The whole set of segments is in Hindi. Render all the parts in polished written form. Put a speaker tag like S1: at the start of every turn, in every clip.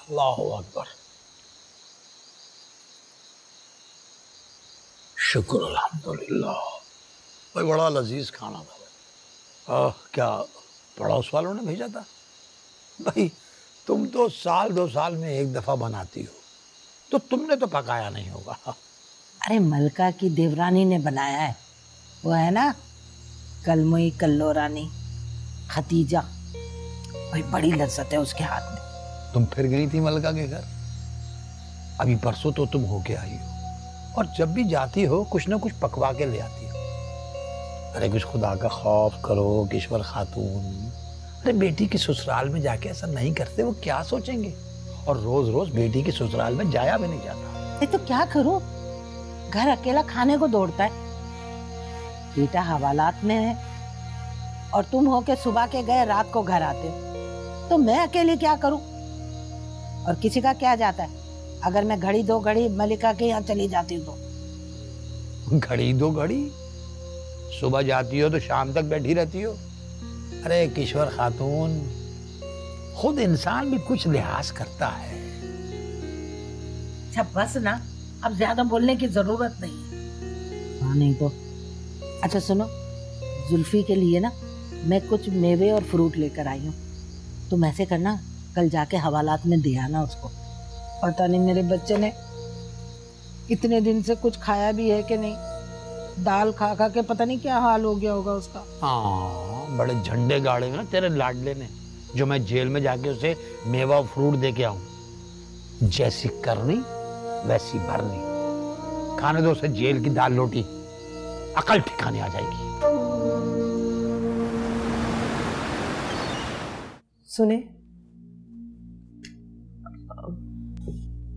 S1: अल्लाहु अकबर। शुक्र अल्हम्दुलिल्लाह। भाई बड़ा लजीज खाना था भाई। क्या पड़ोस वालों ने भेजा था? भाई तुम तो साल 2 साल में एक दफा बनाती हो, तो तुमने तो पकाया नहीं होगा।
S2: अरे मलका की देवरानी ने बनाया है, वो है ना कलमुई कल्लो रानी खतीजा, भाई बड़ी लज्जत है उसके हाथ में।
S1: तुम फिर गई थी मलका के घर? अभी परसों तो तुम होके आई हो, और जब भी जाती हो कुछ ना कुछ पकवा के ले आती हो। अरे कुछ खुदा का खौफ करो किश्वर खातून। अरे बेटी की ससुराल में जाके ऐसा नहीं करते, वो क्या सोचेंगे? और रोज रोज बेटी की ससुराल में जाया भी नहीं जाता।
S2: तो क्या करूं, घर अकेला खाने को दौड़ता है। बेटा हवालात में है और तुम हो के सुबह के गए रात को घर आते हो, तो मैं अकेले क्या करूं? और किसी का क्या जाता है अगर मैं घड़ी 2 घड़ी मलिका के यहाँ चली जाती हूँ तो?
S1: घड़ी 2 घड़ी? सुबह जाती हो तो शाम तक बैठी रहती हो। अरे किश्वर खातून, खुद इंसान भी कुछ लिहाज करता है।
S2: अच्छा बस ना, अब ज्यादा बोलने की जरूरत नहीं है। हाँ नहीं तो। अच्छा सुनो, जुल्फी के लिए ना मैं कुछ मेवे और फ्रूट लेकर आई हूँ, तुम ऐसे करना कल जाके हवालात में दे आना उसको। पता नहीं मेरे बच्चे ने इतने दिन से कुछ खाया भी है कि नहीं, दाल खा खा के पता नहीं क्या हाल हो गया होगा उसका।
S1: हाँ बड़े झंडे गाड़े ना तेरे लाडले ने, जो मैं जेल में जाके उसे मेवा और फ्रूट दे के आऊं। जैसी करनी वैसी भरनी। खाने दो उसे जेल की दाल रोटी, अकल ठिकाने आ जाएगी।
S3: सुने,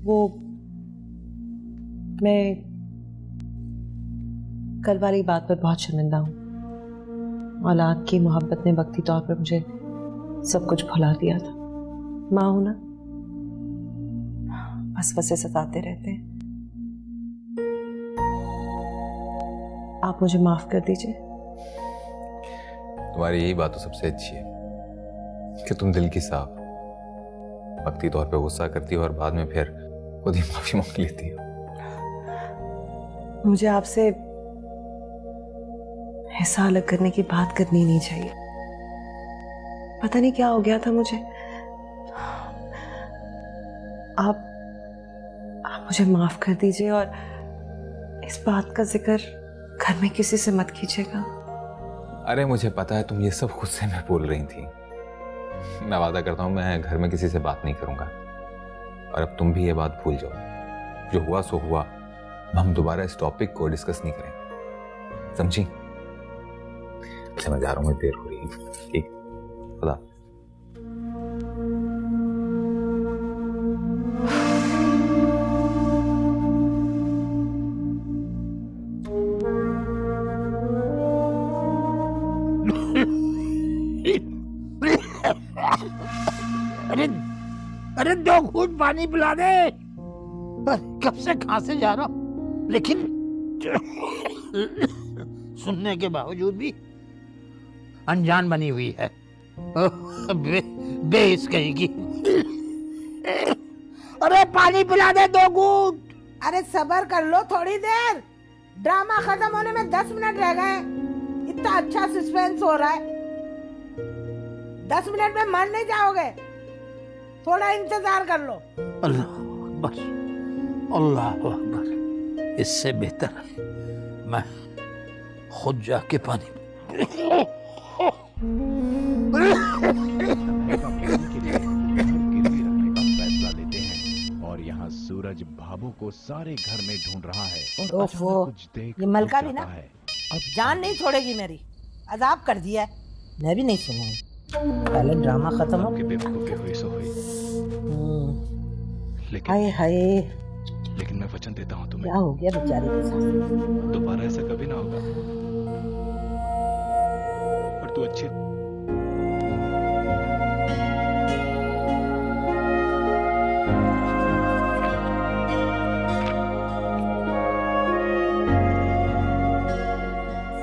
S3: वो मैं कल वाली बात पर बहुत शर्मिंदा हूँ। औलाद की मोहब्बत ने वक्ती तौर पर मुझे सब कुछ भुला दिया था। माँ हूं ना, वसवसे सताते रहते हैं। आप मुझे माफ कर दीजिए।
S4: तुम्हारी यही बात तो सबसे अच्छी है कि तुम दिल की साफ, वक्ती तौर पे गुस्सा करती हो और बाद में फिर खुद ही माफी मांग लेती हो।
S3: मुझे आपसे हिस्सा अलग करने की बात करनी नहीं चाहिए। पता नहीं क्या हो गया था मुझे। आप मुझे माफ कर दीजिए और इस बात का जिक्र घर में किसी से मत कीजिएगा।
S4: अरे मुझे पता है तुम ये सब गुस्से में बोल रही थी। मैं वादा करता हूं मैं घर में किसी से बात नहीं करूंगा, और अब तुम भी ये बात भूल जाओ। जो हुआ सो हुआ, हम दोबारा इस टॉपिक को डिस्कस नहीं करेंगे, समझी? अच्छा मैं जा रहा हूँ, देर हो रही है। ठीक, खुदा।
S1: अरे 2 घूंट पानी पिला दे। कब से खांसे जा रहा हूं, लेकिन सुनने के बावजूद भी अनजान बनी हुई है। बेइस कहेगी। अरे पानी पिला दे 2 घूंट।
S2: अरे सब्र कर लो थोड़ी देर, ड्रामा खत्म होने में 10 मिनट रह गए। इतना अच्छा सस्पेंस हो रहा है, 10 मिनट में मर नहीं जाओगे, थोड़ा इंतजार कर लो।
S1: अल्लाह अकबर, अल्लाह अकबर। इससे बेहतर मैं खुद जाके पानी
S5: फैसला लेते हैं और यहाँ सूरज भाभू को सारे घर में ढूंढ रहा है और कुछ देख
S2: ये मलका भी ना जान नहीं छोड़ेगी मेरी, अजाब कर दिया है। मैं भी नहीं सुनूंगी, पहले ड्रामा खत्म हो।
S5: बेवकूफी हुई सो हुई,
S2: हाय
S5: लेकिन मैं वचन देता हूँ तुम्हें।
S2: क्या हो गया बेचारे के साथ?
S5: दोबारा ऐसा कभी ना होगा। और तू अच्छी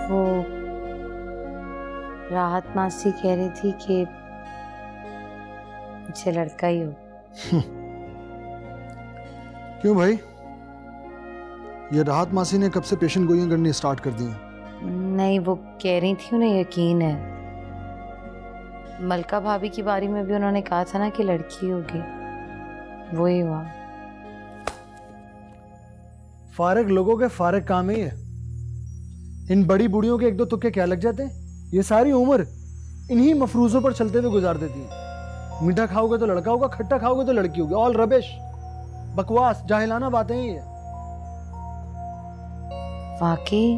S6: वो राहत मासी कह रही थी कि मुझे लड़का ही हो। क्यों भाई, ये राहत मासी ने कब से पेशेंट गोइयां करनी स्टार्ट कर दी हैं?
S7: नहीं, वो कह रही थी उन्हें यकीन है। मलका भाभी की बारी में भी उन्होंने कहा था ना कि लड़की होगी, वही हुआ।
S6: फारिग लोगों के फारिग काम ही है। इन बड़ी बूढ़ियों के एक दो तुक्के क्या लग जाते हैं, ये सारी उम्र इन्हीं मफरूजों पर चलते हुए गुजार देती है। मीठा खाओगे तो लड़का होगा, खट्टा खाओगे तो लड़की होगी। ऑल रबिश, बकवास, जाहिलाना बातें ही है।
S7: वाकई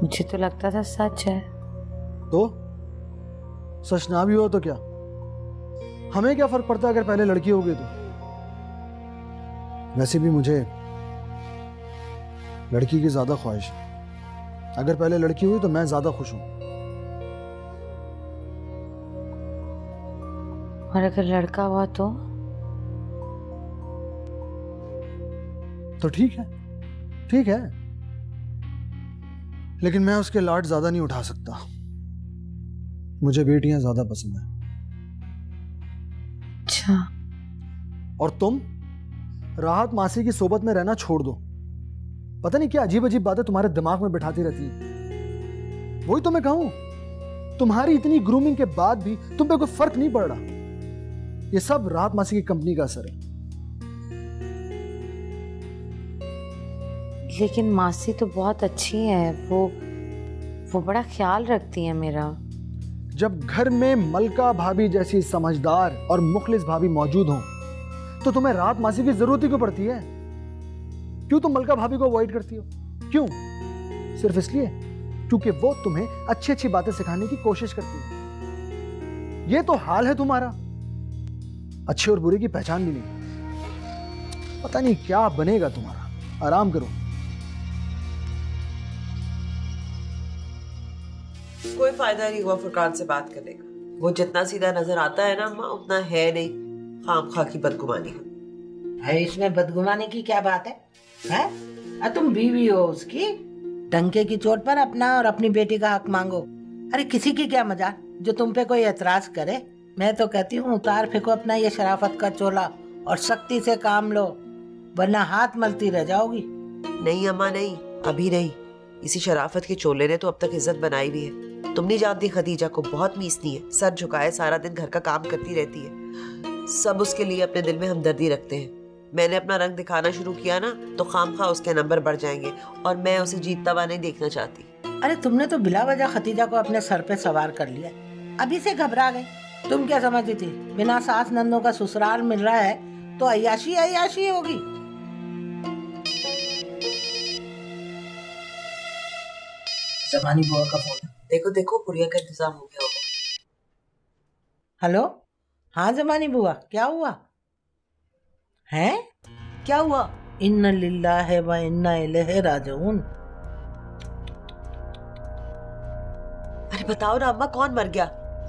S7: मुझे तो लगता था सच है।
S6: तो सच ना भी हो तो क्या, हमें क्या फर्क पड़ता है अगर पहले लड़की हो गई तो। वैसे भी मुझे लड़की की ज्यादा ख्वाहिश है। अगर पहले लड़की हुई तो मैं ज्यादा खुश हूं।
S7: और अगर लड़का हुआ
S6: तो ठीक है, ठीक है, लेकिन मैं उसके लाड ज्यादा नहीं उठा सकता। मुझे बेटियां ज्यादा पसंद है।
S7: अच्छा।
S6: और तुम राहत मासी की सोबत में रहना छोड़ दो। पता नहीं क्या अजीब अजीब बातें तुम्हारे दिमाग में बिठाती रहती है। वही तो मैं कहूं, तुम्हारी इतनी ग्रूमिंग के बाद भी तुम पे कोई फर्क नहीं पड़ रहा। ये सब राहत मासी की कंपनी का असर है।
S7: लेकिन मासी तो बहुत अच्छी है, वो बड़ा ख्याल रखती है मेरा।
S6: जब घर में मलका भाभी जैसी समझदार और मुखलिस भाभी मौजूद हों तो तुम्हें राहत मासी की जरूरत ही क्यों पड़ती है? क्यों तुम मलका भाभी को अवॉइड करती हो? क्यों? सिर्फ इसलिए क्योंकि वो तुम्हें अच्छी अच्छी बातें सिखाने की कोशिश करती है। ये तो हाल है तुम्हारा। अच्छे और बुरे की पहचान भी नहीं। पता नहीं क्या बनेगा तुम्हारा। आराम करो।
S8: कोई फायदा नहीं हुआ फुरकान से बात करने का। वो जितना सीधा नजर आता है ना अम्मा, उतना है नहीं। खामखा की बदगुमानी
S2: है। इसमें बदगुमानी की क्या बात है? हैं? तुम बीवी हो उसकी, डंके की चोट पर अपना और अपनी बेटी का हक मांगो। अरे किसी की क्या मजाल जो तुम पे कोई एतराज करे। मैं तो कहती हूँ उतार फेंको अपना ये शराफत का चोला और सख्ती से काम लो, वरना हाथ मलती रह जाओगी।
S8: नहीं अम्मा नहीं, अभी नहीं। इसी शराफत के चोले ने तो अब तक इज्जत बनाई भी है। तुम नहीं जानती खदीजा को बहुत मीसनी है, सर झुकाए सारा दिन घर का काम करती रहती है। सब उसके लिए अपने दिल में हमदर्दी रखते हैं। मैंने अपना रंग दिखाना शुरू किया ना तो खामखा उसके नंबर बढ़ जाएंगे और मैं उसे जीतता हुआ नहीं देखना चाहती।
S2: अरे तुमने तो बिला वजह खतीजा को अपने सर पे सवार कर लिया, अभी से घबरा गई। तुम क्या समझती थी बिना सास नंदों का ससुराल मिल रहा है तो अय्याशी अय्याशी होगी? जमानी बुआ का फोन।
S8: देखो देखो पुरिया का इंतजाम हो गया होगा।
S2: हेलो, हाँ जमानी बुआ, क्या हुआ है?
S8: क्या हुआ?
S2: इन्ना लिल्लाहि व इन्ना इलैहि राजिऊन।
S8: अरे बताओ ना अम्मा, कौन मर गया?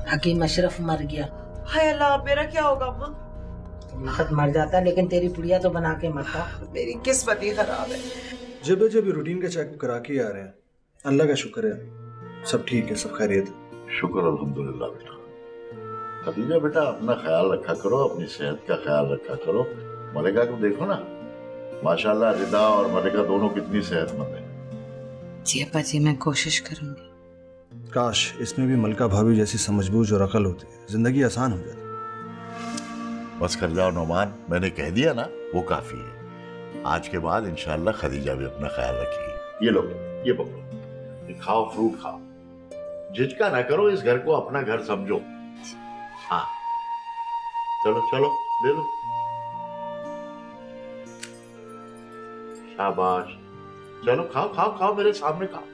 S2: हकीम अशरफ मर गया।
S8: हाय अल्लाह, मेरा क्या होगा अम्मा?
S2: तुम मर जाता लेकिन तेरी पुड़िया तो बना के मरता।
S8: मेरी किस्मत ही खराब है।
S6: जब रूटीन का चेकअप करा के आ रहे हैं। अल्लाह का शुक्र है, सब ठीक है, सब खैरियत है।
S9: शुक्र अल्हम्दुलिल्लाह। बेटा खदीजा, बेटा अपना ख्याल रखा करो, अपनी सेहत का ख्याल रखा करो। मलिका को देखो ना, माशाल्लाह रिदा और मलिका दोनों कितनी सेहतमंद है।
S7: जी अब्बा जी, मैं कोशिश करूंगी।
S6: काश इसमें भी मलका भाभी जैसी समझबूझ और अकल होती, जिंदगी आसान हो जाती।
S9: बस कर जाओ नौमान, मैंने कह दिया ना, वो काफी है। आज के बाद इंशाल्लाह खदीजा भी अपना ख्याल रखेगी। ये लो, ये पकड़ो, खाओ, फ्रूट खाओ, झिझका ना करो, इस घर को अपना घर समझो। हाँ चलो चलो, ले लो। शाबाश, चलो खाओ खाओ खाओ, मेरे सामने खाओ।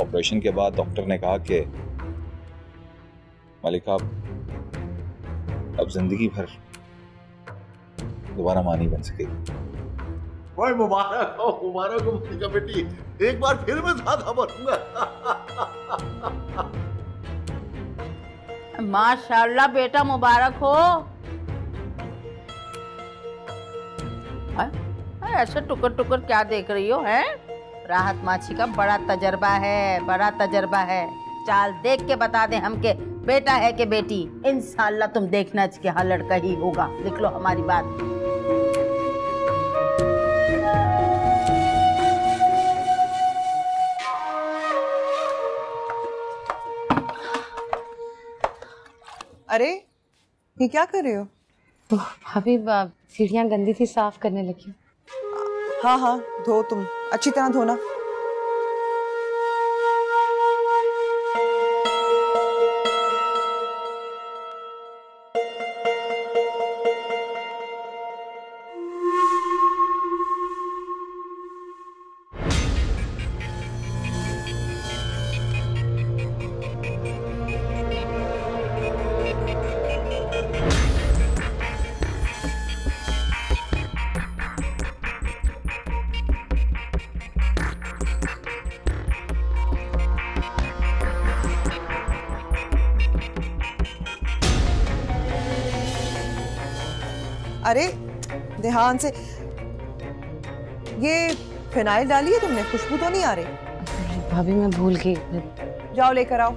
S4: ऑपरेशन के बाद डॉक्टर ने कहा कि मलिका अब जिंदगी भर दोबारा मां नहीं बन सकेगी।
S9: मुबारक हो मलिका बेटी, एक बार फिर मैं दादा बनूंगा।
S2: माशाल्लाह बेटा मुबारक हो। ऐसे टुकर टुकर क्या देख रही हो? है राहत माछी का बड़ा तजर्बा है, बड़ा तजर्बा है। चाल देख के बता दे हमके बेटा है कि बेटी। इंशाल्लाह तुम देखना कि हाँ लड़का ही होगा। लिख लो हमारी बात।
S3: अरे ये क्या कर रहे हो?
S7: भाभी सीढ़ियाँ गंदी थी, साफ करने लगी हूँ।
S3: हाँ हाँ धो, तुम अच्छी तरह धोना। अरे ध्यान से, ये फिनाइल डाली है तुमने? खुशबू तो नहीं आ रही।
S7: भाभी मैं भूल गई।
S3: जाओ लेकर आओ।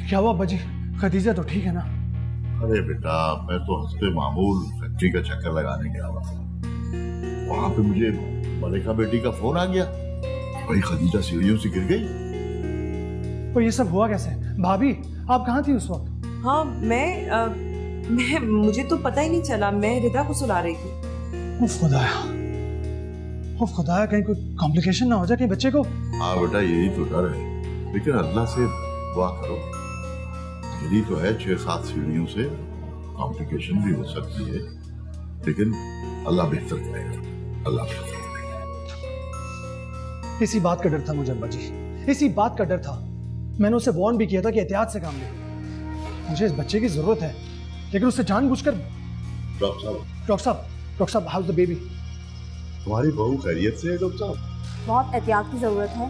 S6: क्या हुआ अब्बा जी? खदीजा तो ठीक है ना?
S9: अरे बेटा, मैं तो हंसते मामूल फैक्ट्री का चक्कर लगाने गया हुआ था। वहां पे मुझे मलिका बेटी का फोन आ गया, भाई खदीजा सीढ़ियों से गिर गई।
S6: तो ये सब हुआ कैसे? भाभी आप कहाँ थी उस वक्त?
S3: हाँ मैं मुझे तो पता ही नहीं चला, मैं रिदा को सुला रही थी।
S6: उफ खुदाया, कहीं कोई कॉम्प्लिकेशन ना हो जाए कहीं बच्चे को।
S9: हाँ बेटा, यही तो डर है, लेकिन अल्लाह से दुआ करो। यही तो है 6-7 सीढ़ियों से कॉम्प्लिकेशन भी हो सकती है, लेकिन अल्लाह बेहतर करेगा, अल्लाह बेहतर करेगा।
S6: इसी बात का डर था मुझे अब्बा जी, इसी बात का डर था। मैंने उसे वार्न भी किया था कि एहतियात से काम ले। मुझे इस बच्चे की जरूरत है, लेकिन उससे जानबूझकर। डॉक्टर साहब हाउस द बेबी?
S9: तुम्हारी बहू खैरियत से है डॉक्टर साहब?
S10: बहुत एहतियात की ज़रूरत है।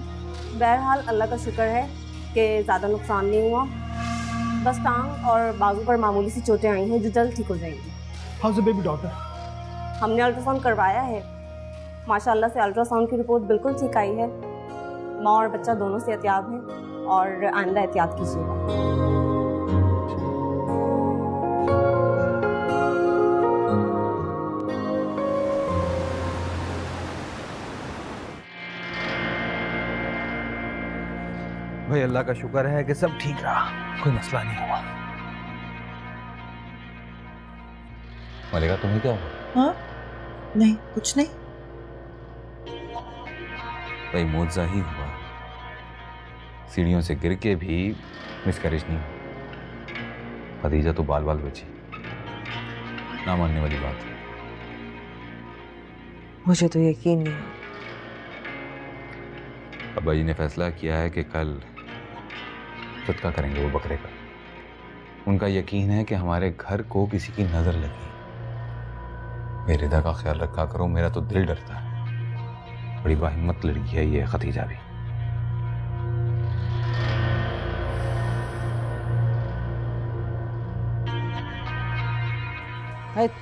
S10: बहरहाल अल्लाह का शुक्र है कि ज़्यादा नुकसान नहीं हुआ, बस टांग और बाजू पर मामूली सी चोटें आई हैं जो जल्द ठीक हो जाएंगी।
S6: House the baby doctor?
S10: हमने अल्ट्रासाउंड करवाया है, माशाल्लाह से अल्ट्रासाउंड की रिपोर्ट बिल्कुल ठीक आई है। माँ और बच्चा दोनों से एहतियात हैं और आइंदा एहतियात कीजिएगा।
S1: भाई अल्लाह का शुक्र है कि सब ठीक रहा, कोई मसला नहीं हुआ।
S4: मलिका तुम्हें क्या हुआ?
S3: हाँ नहीं, कुछ नहीं।
S4: भाई मौजा ही हुआ, सीढ़ियों से गिर के भी मिसकैरेज नहीं हुआ। खदीजा तो बाल बाल बची, ना मानने वाली बात है।
S3: मुझे तो यकीन नहीं।
S4: अब्बा जी ने फैसला किया है कि कल सदका करेंगे वो बकरे का। उनका यकीन है कि हमारे घर को किसी की नजर लगी। मेरे रिदा का ख्याल रखा करो, मेरा तो दिल डरता है। बड़ी बाहिम्मत लड़की है ये खतीजा भी।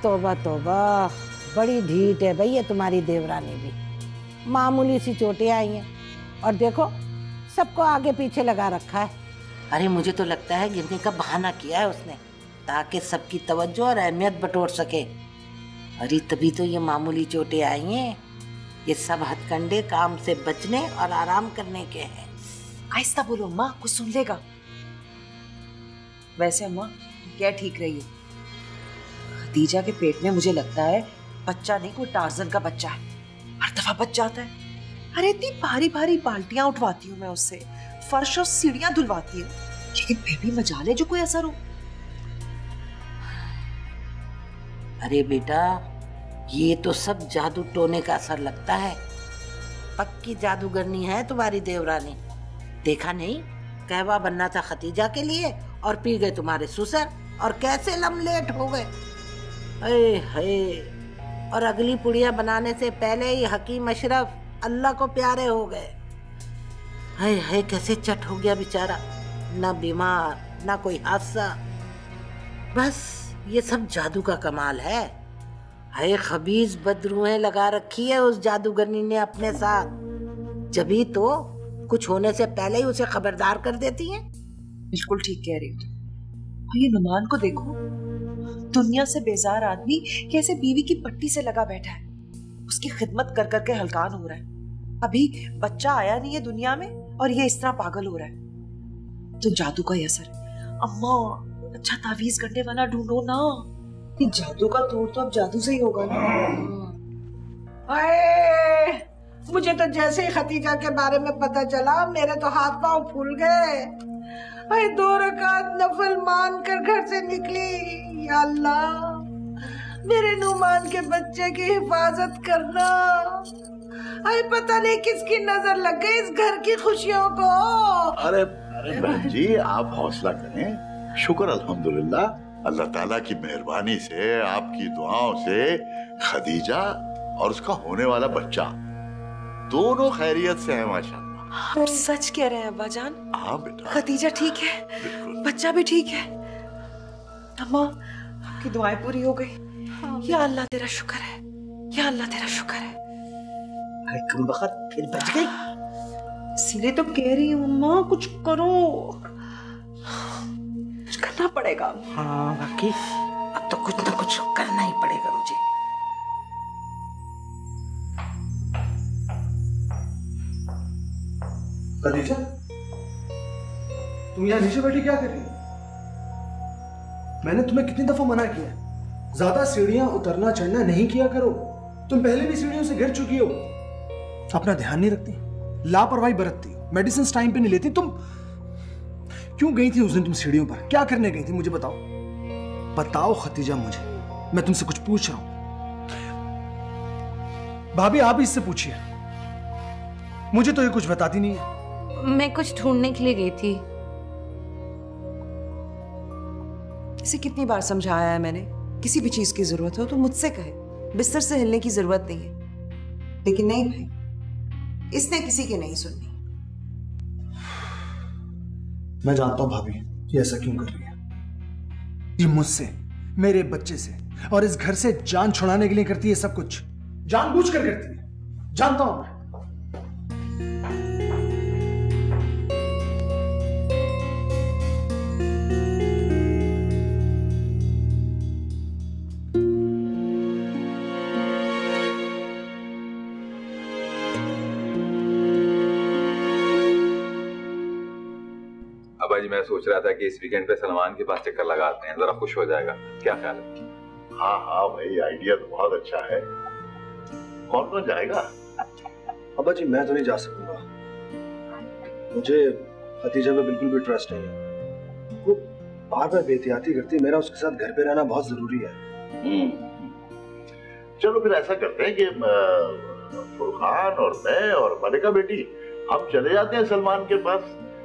S2: तौबा तौबा, बड़ी ढीठ है भाई ये तुम्हारी देवरानी भी। मामूली सी चोटें आई हैं और देखो सबको आगे पीछे लगा रखा है। अरे मुझे तो लगता है गिरने का बहाना किया है उसने ताकि सबकी तवज्जो और अहमियत बटोर सके। अरे तभी तो ये मामूली चोटें आई हैं। ये सब हथकंडे काम से बचने और आराम करने के हैं।
S8: आहिस्ता बोलो अम्मा, कुछ सुन लेगा। वैसे अम्मा क्या ठीक रही है, खदीजा के पेट में मुझे लगता है बच्चा नहीं कोई टार्जन का बच्चा है। हर दफा बच जाता है। अरे इतनी भारी भारी बाल्टियां उठवाती हूँ मैं उससे, फर्श और सीढ़ियां धुलवाती हूँ, लेकिन फिर भी मजाले जो कोई असर हो।
S2: अरे बेटा ये तो सब जादू टोने का असर लगता है। पक्की जादूगरनी है तुम्हारी देवरानी। देखा नहीं कहवा बनना था खतीजा के लिए और पी गए तुम्हारे ससुर और कैसे लमलेट हो गए। अरे हे, और अगली पुड़िया बनाने से पहले ही हकीम अशरफ अल्लाह को प्यारे हो गए। हाय हाय कैसे चट हो गया बेचारा, ना बीमार ना कोई हादसा। बस ये सब जादू का कमाल है। हाय खबीज बदरूहें लगा रखी है उस जादूगरनी ने अपने साथ, जभी तो कुछ होने से पहले ही उसे खबरदार कर देती हैं।
S8: बिल्कुल ठीक कह रही हो। ये नुमान को देखो, दुनिया से बेजार आदमी कैसे बीवी की पट्टी से लगा बैठा है, उसकी खिदमत कर करके हलकान हो रहा है। अभी बच्चा आया नहीं है दुनिया में और ये इस तरह पागल हो रहा है। तो जादू का ही असर है। अम्मा अच्छा तावीज करने वाला ढूंढो ना, ये जादू का तोड़ तो अब जादू से ही होगा ना।
S2: अरे मुझे तो जैसे ही खतीजा के बारे में पता चला मेरे तो हाथ पांव फूल गए। अरे 2 रकात नफल मान कर घर से निकली। या अल्लाह मेरे नुमान के बच्चे की हिफाजत करना। अरे पता नहीं किसकी नजर लग गई इस घर की खुशियों को।
S9: अरे बहन जी आप हौसला करें, शुक्र अल्हम्दुलिल्लाह, अल्लाह ताला की मेहरबानी से आपकी दुआओं से खदीजा और उसका होने वाला बच्चा दोनों खैरियत से है माशाल्लाह।
S8: आप सच कह रहे हैं अब्बा जान?
S9: हाँ बेटा,
S8: खदीजा ठीक है, बच्चा भी ठीक है। अम्मा आपकी दुआएं पूरी हो गई। या अल्लाह तेरा शुक्र है, या अल्लाह तेरा शुक्र है।
S2: कम वक्त फिर बच गई।
S8: इसीलिए तो कह रही हूँ अम्मा कुछ करो, कुछ करना पड़ेगा।
S2: हाँ बाकी अब तो कुछ ना कुछ करना ही पड़ेगा मुझे।
S6: खदीजा तुम यहाँ नीचे बैठी क्या कर रही हो? मैंने तुम्हें कितनी दफा मना किया है ज्यादा सीढ़ियां उतरना चढ़ना नहीं किया करो। तुम पहले भी सीढ़ियों से गिर चुकी हो। अपना ध्यान नहीं रखती, लापरवाही बरतती, मेडिसिन टाइम पे नहीं लेती। तुम क्यों गई थी उस दिन? तुम सीढ़ियों पर क्या करने गई थी मुझे बताओ। बताओ खतीजा मुझे, मैं तुमसे कुछ पूछ रहा हूं। भाभी आप इससे पूछिए, मुझे तो ये कुछ बताती नहीं है।
S7: मैं कुछ ढूंढने के लिए गई थी।
S8: इसे कितनी बार समझाया है मैंने, किसी भी चीज की जरूरत हो तो मुझसे कहे, बिस्तर से हिलने की जरूरत नहीं है। लेकिन नहीं भाई, इसने किसी की नहीं सुननी।
S6: मैं जानता हूं भाभी ये ऐसा क्यों कर रही है। ये मुझसे, मेरे बच्चे से और इस घर से जान छुड़ाने के लिए करती है सब कुछ, जानबूझकर करती है, जानता हूं मैं।
S4: अब्बा जी मैं सोच रहा था कि इस वीकेंड पे सलमान के पास चक्कर लगाते हैं, जरा खुश हो जाएगा, क्या ख्याल है?
S9: हाँ हाँ भाई आइडिया तो बहुत अच्छा है। कौन कौन जाएगा?
S6: अब्बा जी मैं तो नहीं जा सकूंगा, मुझे खतीजा पे बिल्कुल भी ट्रस्ट नहीं है। वो बार बार बेहतियाती करती है, मेरा उसके साथ घर पे रहना बहुत जरूरी है।
S9: चलो फिर ऐसा करते हैं कि फुरकान और मैं और मलिका बेटी हम चले जाते हैं सलमान के पास,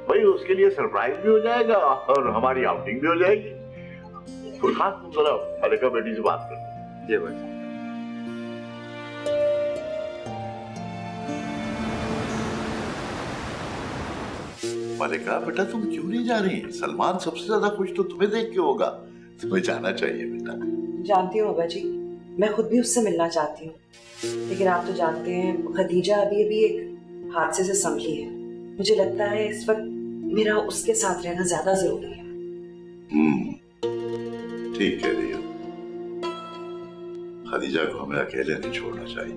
S9: भाई उसके लिए सरप्राइज भी हो जाएगा और हमारी आउटिंग भी हो जाएगी। फुरकान तुम जरा मलिका बेटी से बात कर।
S4: जी भाई।
S9: मलिका बेटा तुम क्यों नहीं जा रही? सलमान सबसे ज्यादा खुश तो तुम्हें देख के होगा, तुम्हें जाना चाहिए बेटा।
S3: जानती हूँ बाबा जी, मैं खुद भी उससे मिलना चाहती हूँ, लेकिन आप तो जानते हैं खदीजा अभी अभी एक हादसे से संभली है। मुझे लगता है इस वक्त मेरा उसके साथ रहना ज्यादा जरूरी है।
S9: ठीक है रिया, खदीजा को हमें अकेले नहीं छोड़ना चाहिए।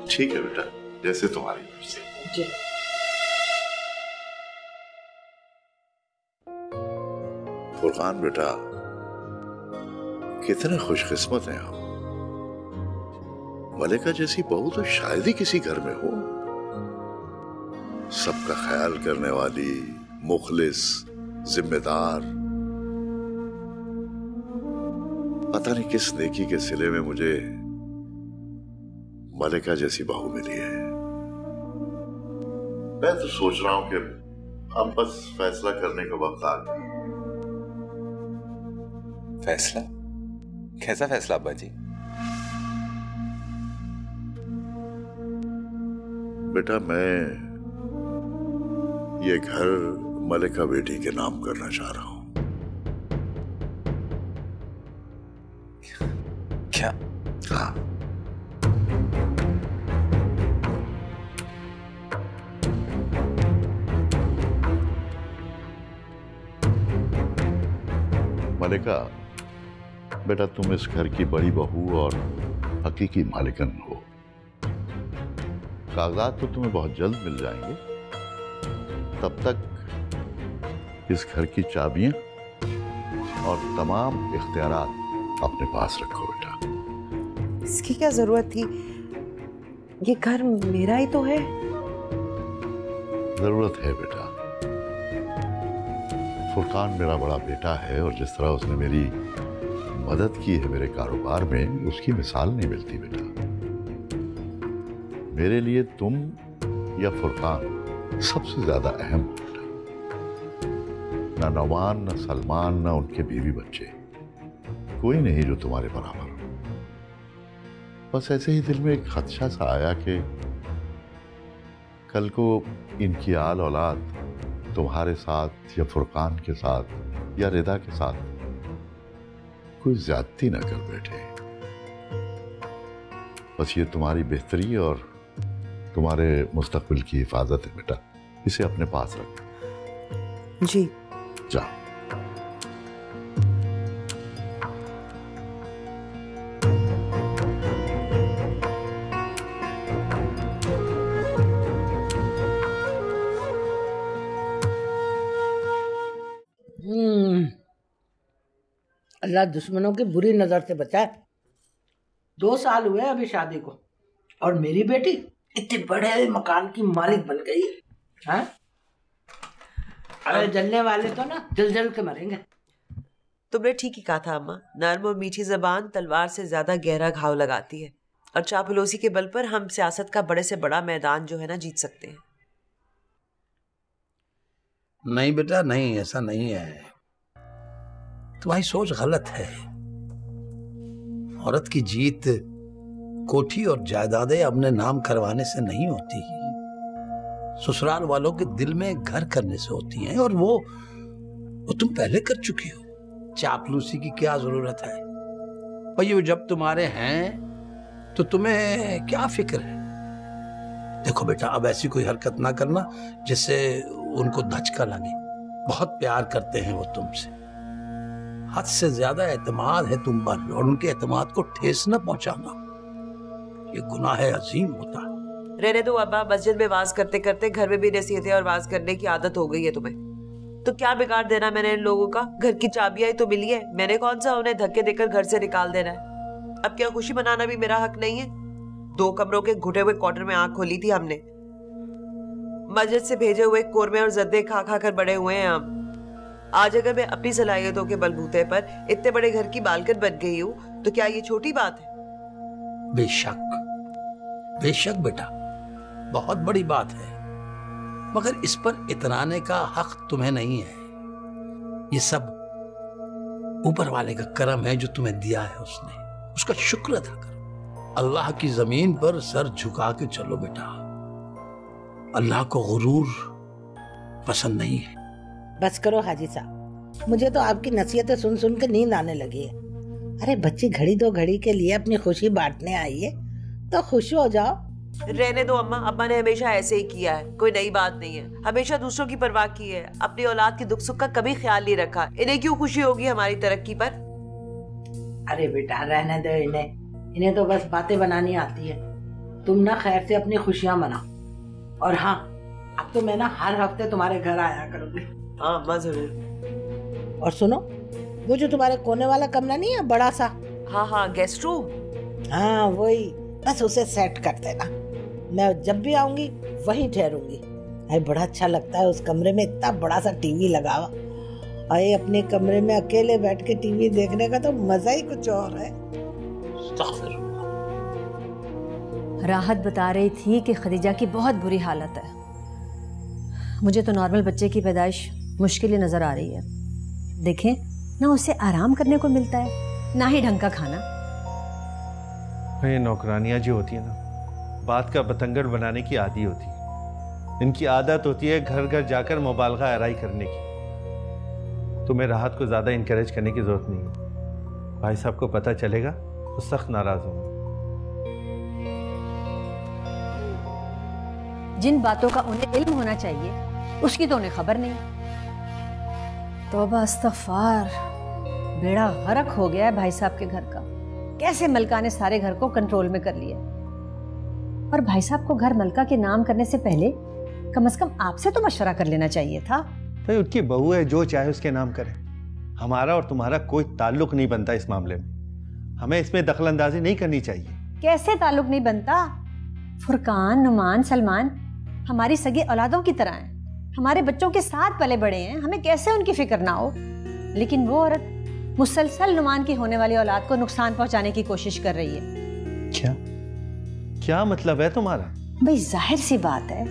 S9: ठीक है बेटा, जैसे तुम्हारी मर्जी।
S3: जी।
S9: फुरकान बेटा, कितने खुशकिस्मत हैं हम। मलिका जैसी बहू तो शायद ही किसी घर में हो। सबका ख्याल करने वाली, मुखलिस, जिम्मेदार। पता नहीं किस नेकी के सिले में मुझे मलिका जैसी बहू मिली है। मैं तो सोच रहा हूं कि अब बस फैसला करने का वक्त आ गया।
S4: फैसला? कैसा फैसला अब्बा जी?
S9: बेटा मैं ये घर मलिका बेटी के नाम करना चाह रहा हूं।
S4: क्या?
S9: हाँ। मलिका बेटा, तुम इस घर की बड़ी बहू और हकीकी मालिकन हो। कागजात तो तुम्हें बहुत जल्द मिल जाएंगे। तब तक इस घर की चाबियां और तमाम इख्तियारात अपने पास रखो बेटा।
S3: इसकी क्या जरूरत थी? ये घर मेरा ही तो है।
S9: जरूरत है बेटा। फुरकान मेरा बड़ा बेटा है और जिस तरह उसने मेरी मदद की है मेरे कारोबार में, उसकी मिसाल नहीं मिलती बेटा। मेरे लिए तुम या फुरकान सबसे ज्यादा अहम हो बेटा। ना नौमान, ना सलमान, ना उनके बीवी बच्चे, कोई नहीं जो तुम्हारे बराबर हो। बस ऐसे ही दिल में एक खदशा सा आया कि कल को इनकी आल औलाद तुम्हारे साथ या फुरकान के साथ या रिदा के साथ कोई ज्यादती ना कर बैठे। बस ये तुम्हारी बेहतरी और तुम्हारे मुस्तकबिल की हिफाजत है बेटा। इसे अपने पास रख।
S3: जी।
S9: जा।
S2: अल्लाह दुश्मनों की बुरी नजर से बचाए। 2 साल हुए अभी शादी को और मेरी बेटी इतने बड़े मकान की मालिक बन गई है। अरे जलने वाले तो ना जल जल के मरेंगे।
S8: तुमने ठीक ही कहा था अम्मा, नर्म और मीठी जबान तलवार से ज्यादा गहरा घाव लगाती है और चापलूसी के बल पर हम सियासत का बड़े से बड़ा मैदान जो है ना जीत सकते हैं।
S1: नहीं बेटा नहीं, ऐसा नहीं है। तुम्हारी सोच गलत है। औरत की जीत कोठी और जायदादें अपने नाम करवाने से नहीं होती, ससुराल वालों के दिल में घर करने से होती हैं, और वो तुम पहले कर चुकी हो। चापलूसी की क्या जरूरत है भाई? वो जब तुम्हारे हैं तो तुम्हें क्या फिक्र है? देखो बेटा, अब ऐसी कोई हरकत ना करना जिससे उनको धचका लगे। बहुत प्यार करते हैं वो तुमसे, हद से ज्यादा एतमाद है तुम पर, और उनके एतमाद को ठेस न पहुंचाना ये गुनाह अजीम होता है।
S8: रहने दो अब्बा, मस्जिद में वाज करते करते घर में भी नसीहतें और वाज करने की आदत हो गई है तुम्हें। तो क्या बिगाड़ देना मैंने इन लोगों का? घर की चाबियां ही तो मिली है, मैंने कौन सा उन्हें धक्के देकर घर से निकाल देना है? अब क्या खुशी मनाना भी मेरा हक नहीं है? 2 कमरों के घुटे हुए क्वार्टर में आंख खोली थी हमने। मस्जिद से भेजे हुए कोरमे और जद्दे खा खा कर बड़े हुए हैं हम। आज अगर मैं अपनी सलाहियतों के बलबूते पर इतने बड़े घर की बालकन बन गई हूँ तो क्या ये छोटी बात है?
S1: बेशक बेशक बेटा, बहुत बड़ी बात है। मगर इस पर इतराने का हक तुम्हें नहीं है। ये सब ऊपर वाले का करम है जो तुम्हें दिया है उसने, उसका शुक्र अदा करो। अल्लाह की जमीन पर सर झुका के चलो बेटा। अल्लाह को गुरूर पसंद नहीं है।
S2: बस करो हाजी साहब, मुझे तो आपकी नसीहतें सुन सुन के नींद आने लगी है। अरे बच्ची घड़ी दो घड़ी के लिए अपनी खुशी बांटने आई है तो खुश हो जाओ।
S8: रहने दो अम्मा, अम्मा ने हमेशा ऐसे ही किया है, कोई नई बात नहीं है। हमेशा दूसरों की परवाह की है, अपनी औलाद के दुख सुख का कभी ख्याल नहीं रखा। इन्हें क्यों खुशी होगी हमारी तरक्की पर?
S2: अरे बेटा रहने दो इन्हें तो बस बातें बनानी आती है। तुम ना खैर से अपनी खुशियां मनाओ। और हाँ, अब तो मैं ना हर हफ्ते तुम्हारे घर आया करूंगी।
S8: हाँ अम्मा जरूर।
S2: और सुनो, वो जो तुम्हारे कोने वाला कमरा नहीं है बड़ा सा?
S8: हाँ हाँ, गेस्ट रूम।
S2: हाँ वही, बस उसे सेट कर देना। मैं जब भी आऊंगी वहीं ठहरूंगी। अरे बड़ा अच्छा लगता है उस कमरे में, इतना बड़ा सा टीवी लगा हुआ। अरे अपने कमरे में अकेले बैठ के टीवी देखने का तो मजा ही कुछ और है।
S11: राहत बता रही थी कि खदीजा की बहुत बुरी हालत है। मुझे तो नॉर्मल बच्चे की पैदाइश मुश्किल ही नजर आ रही है। देखें ना, उसे आराम करने को मिलता है ना ही ढंग का खाना।
S12: ये नौकरानियां जो होती है ना, बात का बतंगड़ बनाने की आदी होती है। इनकी आदत होती है घर घर जाकर मुबालगा आराई करने की। तुम्हें राहत को ज्यादा इनकरेज करने की जरूरत नहीं है। भाई साहब को पता चलेगा तो सख्त नाराज होंगे।
S11: जिन बातों का उन्हें इल्म होना चाहिए उसकी तो उन्हें खबर नहीं। तौबा अस्तगफार, बेड़ा गर्क हो गया है भाई साहब के घर का। कैसे मलका ने सारे घर को कंट्रोल में कर लिया। और भाई साहब को घर मलका के नाम करने से पहले कम से कम आपसे तो मशवरा कर लेना चाहिए था।
S12: भाई उनकी बहू है, जो चाहे उसके नाम करे। हमारा और तुम्हारा कोई ताल्लुक नहीं बनता इस मामले में। हमें इसमें दखलंदाजी नहीं करनी चाहिए।
S11: कैसे ताल्लुक नहीं बनता? फुरकान, नुमान, सलमान हमारी सगी औलादों की तरह हैं। हमारे बच्चों के साथ पले बड़े हैं, हमें कैसे उनकी फिक्र ना हो। लेकिन वो औरत मुसलसल नुमान की होने वाली औलाद को नुकसान पहुंचाने की कोशिश कर रही है।
S12: क्या मतलब है तुम्हारा?
S11: भाई जाहिर सी बात है,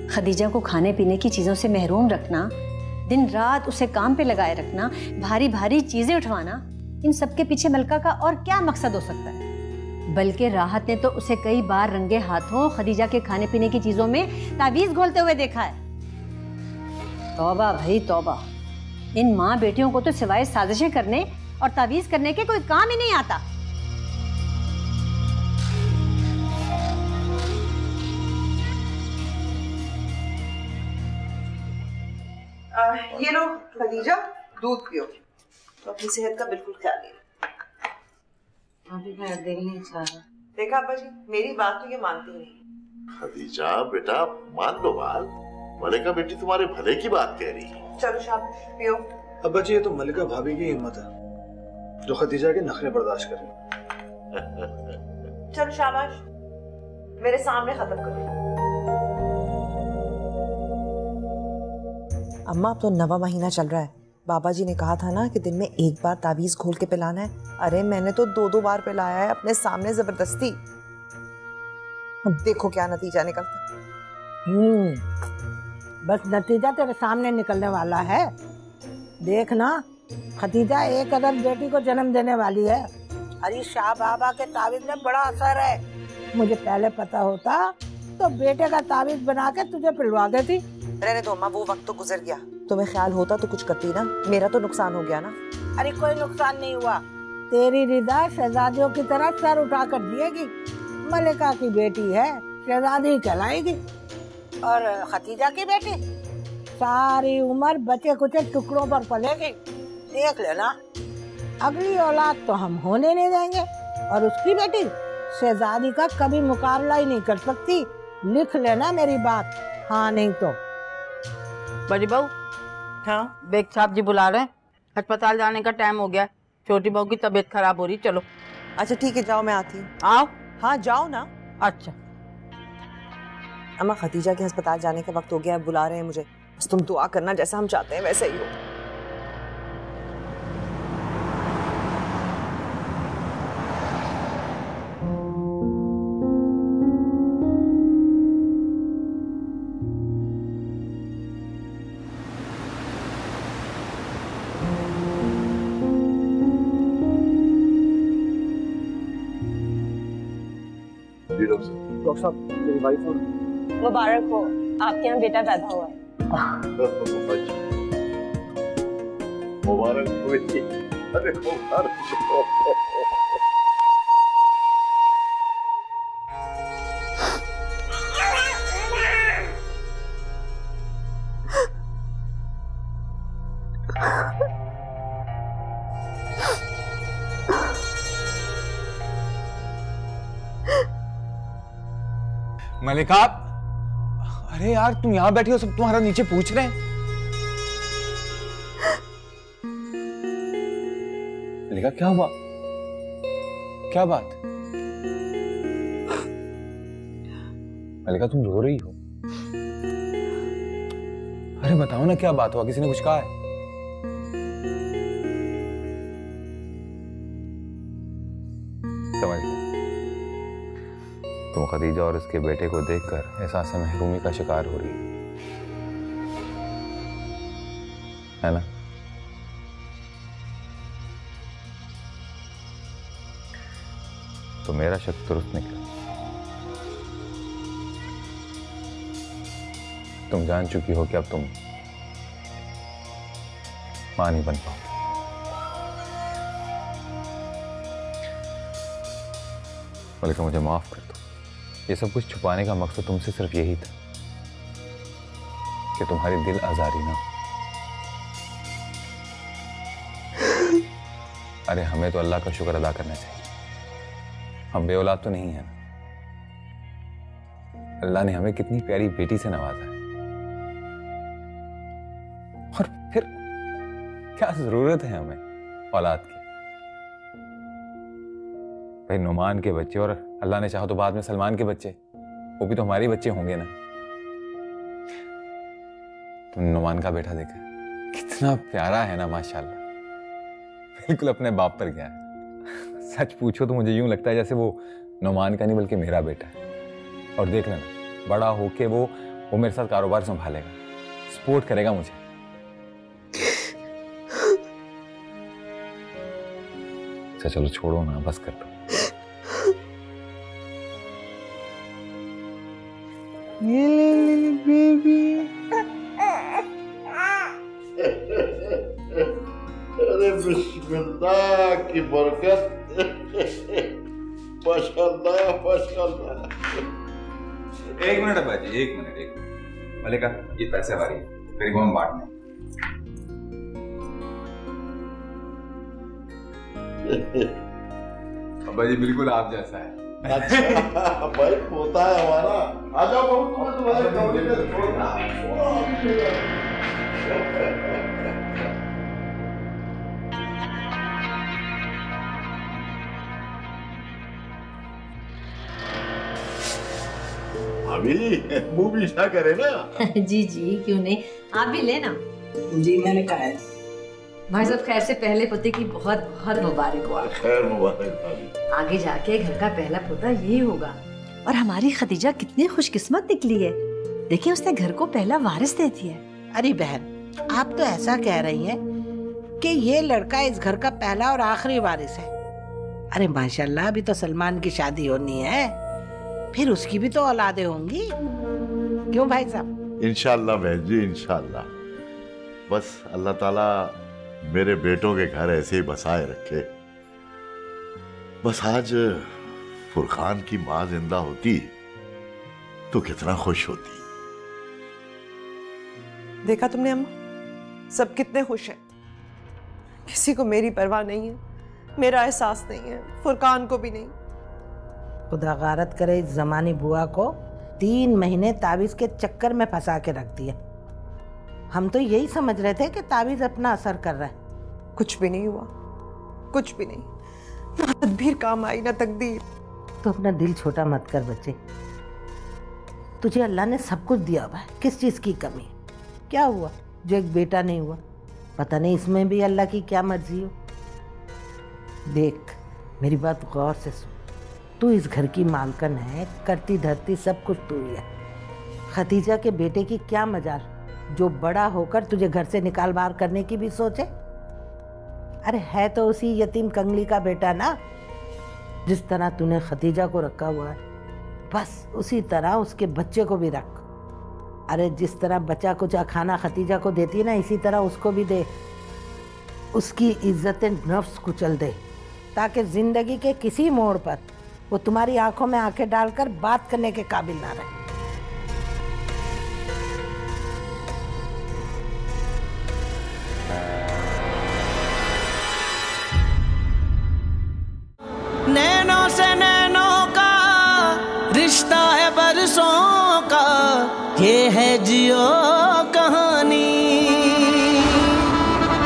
S11: खदीजा को खाने पीने की चीजों से महरूम रखना, दिन रात उसे काम पे लगाए रखना, भारी भारी चीजें उठवाना, इन सब के पीछे मलका का और क्या मकसद हो सकता है? बल्कि राहत ने तो उसे कई बार रंगे हाथों खदीजा के खाने पीने की चीजों में तावीज घोलते हुए देखा है। तौबा भाई तौबा, इन माँ बेटियों को तो सिवाय साजिशें करने और तावीज करने के कोई काम ही नहीं आता।
S8: ये लो खदीजा, दूध पियो तो अपनी सेहत का बिल्कुल ख्याल नहीं।
S2: अभी मेरा दिल नहीं चाह रहा।
S8: देखा अब्बा जी, मेरी बात तो ये मानती नहीं।
S9: खदीजा बेटा मान लो बात, मलिका बेटी तुम्हारे भले की बात कह रही है।
S8: चलो शाबाश पियो।
S6: अब्बा जी ये तो मलिका भाभी की हिम्मत है जो खदीजा के नखरे बर्दाश्त कर रही।
S8: चलो शाबाश, मेरे सामने खत्म करो। अम्मा अब तो 9वां महीना चल रहा है। बाबा जी ने कहा था ना कि दिन में एक बार तावीज घोल के पिलाना है। अरे मैंने तो 2-2 बार पिलाया है अपने सामने जबरदस्ती। अब देखो क्या नतीजा निकलता है।
S2: बस नतीजा तेरे सामने निकलने वाला है। देखना, खदीजा एक अदर बेटी को जन्म देने वाली है। अरे शाह बाबा के तावीज में बड़ा असर है। मुझे पहले पता होता तो बेटे का तावीज बना के तुझे पिलवा देती।
S8: रहने दो अम्मा, वो वक्त तो गुजर गया। तुम्हें ख्याल होता तो कुछ करती ना, मेरा तो नुकसान हो गया ना।
S2: अरे कोई नुकसान नहीं हुआ। तेरी रिदा शहजादियों की तरह सर उठा कर दिएगी। मलिका की बेटी है, शहजादी कहलाएगी। और खदीजा की बेटी सारी उम्र बचे कुचे टुकड़ों पर पलेगी। देख लेना, अगली औलाद तो हम होने नहीं देंगे। और उसकी बेटी शहजादी का कभी मुकाबला ही नहीं कर सकती। लिख लेना मेरी बात, हाँ नहीं तो।
S13: बड़ी बहू, हाँ बेग साहब जी बुला रहे हैं, अस्पताल जाने का टाइम हो गया। छोटी बहू की तबीयत खराब हो रही, चलो।
S8: अच्छा ठीक है, जाओ मैं आती हूँ।
S13: आओ।
S8: हाँ जाओ ना।
S13: अच्छा
S8: अम्मा, खदीजा के अस्पताल जाने का वक्त हो गया है, बुला रहे हैं मुझे। बस तुम दुआ करना जैसा हम चाहते हैं वैसे ही हो।
S9: जी डॉक्टर साहब,
S6: मेरी वाइफ
S10: मुबारक हो, आपके यहाँ बेटा पैदा हुआ है।
S9: मुबारक हो जी। अरे मुबारक हो।
S4: मलिका, अरे यार तुम यहाँ बैठी हो, सब तुम्हारा नीचे पूछ रहे हैं। मलिका क्या हुआ, क्या बात? मलिका तुम रो रही हो? अरे बताओ ना क्या बात हुआ, किसी ने कुछ कहा है? समझ गया, तुम खदीजा और उसके बेटे को देखकर एहसास महरूमी का शिकार हो रही है ना? तो मेरा शक दुरुस्त निकला। तुम जान चुकी हो कि अब तुम मां नहीं बन पाओ। मलिका मुझे माफ कर दो, ये सब कुछ छुपाने का मकसद तुमसे सिर्फ यही था कि तुम्हारी दिल आजारी ना हो। अरे हमें तो अल्लाह का शुक्र अदा करना चाहिए, हम बे औलाद तो नहीं है ना। अल्लाह ने हमें कितनी प्यारी बेटी से नवाजा है, और फिर क्या जरूरत है हमें औलाद की? भाई नुमान के बच्चे, और अल्लाह ने चाहा तो बाद में सलमान के बच्चे, वो भी तो हमारे बच्चे होंगे ना। तुमने नुमान का बेटा देखा, कितना प्यारा है ना, माशाल्लाह, बिल्कुल अपने बाप पर गया है। सच पूछो तो मुझे यूं लगता है जैसे वो नुमान का नहीं बल्कि मेरा बेटा है। और देख लेना, बड़ा होके वो मेरे साथ कारोबार संभालेगा, सपोर्ट करेगा मुझे। अच्छा चलो छोड़ो ना, बस कर दो।
S9: बेबी, अरे बिस्मिल्लाह की बरकत। माशाल्लाह माशाल्लाह।
S4: एक मिनट अब्बा जी, एक मिनट। मलिका ये पैसे हमारी, गरीबों में बांटने। अब्बा जी बिल्कुल आप जैसा है।
S9: अच्छा भाई पोता है हमारा। आ जाओ बहू, तुम्हें तुम्हारे कमरे में छोड़ना। अभी मुंह भी ना करे ना।
S11: जी जी क्यों नहीं, आप भी लेना।
S2: जी मैंने कहा है।
S11: भाई साहब खैर से पहले पोते की बहुत बहुत मुबारक हो।
S9: खैर मुबारक भाभी।
S11: आगे जाके घर का पहला पोता यही होगा। और हमारी खदीजा कितनी खुशकिस्मत निकली है, देखिए उसने घर को पहला वारिस दे दिया है।
S2: अरे बहन, आप तो ऐसा कह रही हैं कि ये लड़का इस घर का पहला और आखिरी वारिस है। अरे माशाल्लाह, अभी तो सलमान की शादी होनी है, फिर उसकी भी तो औलादें होंगी, क्यों भाई साहब?
S9: इंशाल्लाह बहन जी, इंशाल्लाह। बस अल्लाह ताला मेरे बेटों के घर ऐसे ही बसाए रखे। बस आज फुरखान की माँ जिंदा होती तो कितना खुश होती।
S3: देखा तुमने अम्मा, सब कितने खुश हैं। किसी को मेरी परवाह नहीं है, मेरा एहसास नहीं है, फुरकान को भी नहीं।
S2: खुदा गारत करे इस जमानी बुआ को 3 महीने ताबीज के चक्कर में फंसा के रख दिया। हम तो यही समझ रहे थे कि ताबीज अपना असर कर रहा है।
S3: कुछ भी नहीं हुआ, कुछ भी नहीं। ना तदबीर काम आई ना तकदीर।
S2: तो अपना दिल छोटा मत कर बच्चे, तुझे अल्लाह ने सब कुछ दिया हुआ है, किस चीज की कमी? क्या हुआ जो एक बेटा नहीं हुआ? पता नहीं इसमें भी अल्लाह की क्या मर्जी हो। देख मेरी बात गौर से सुन, तू इस घर की मालकन है, करती धरती सब कुछ तू ही है। खदीजा के बेटे की क्या मजाल जो बड़ा होकर तुझे घर से निकाल बाहर करने की भी सोचे। अरे है तो उसी यतीम कंगली का बेटा ना, जिस तरह तूने खदीजा को रखा हुआ है। बस उसी तरह उसके बच्चे को भी रख। अरे जिस तरह बच्चा कुछ खाना खतीजा को देती है ना, इसी तरह उसको भी दे। उसकी इज्जत नफ्स कुचल दे, ताकि जिंदगी के किसी मोड़ पर वो तुम्हारी आंखों में आंखें डालकर बात करने के काबिल ना रहे।
S14: नैनों से नैनों का रिश्ता है बरसों का, ये है जियो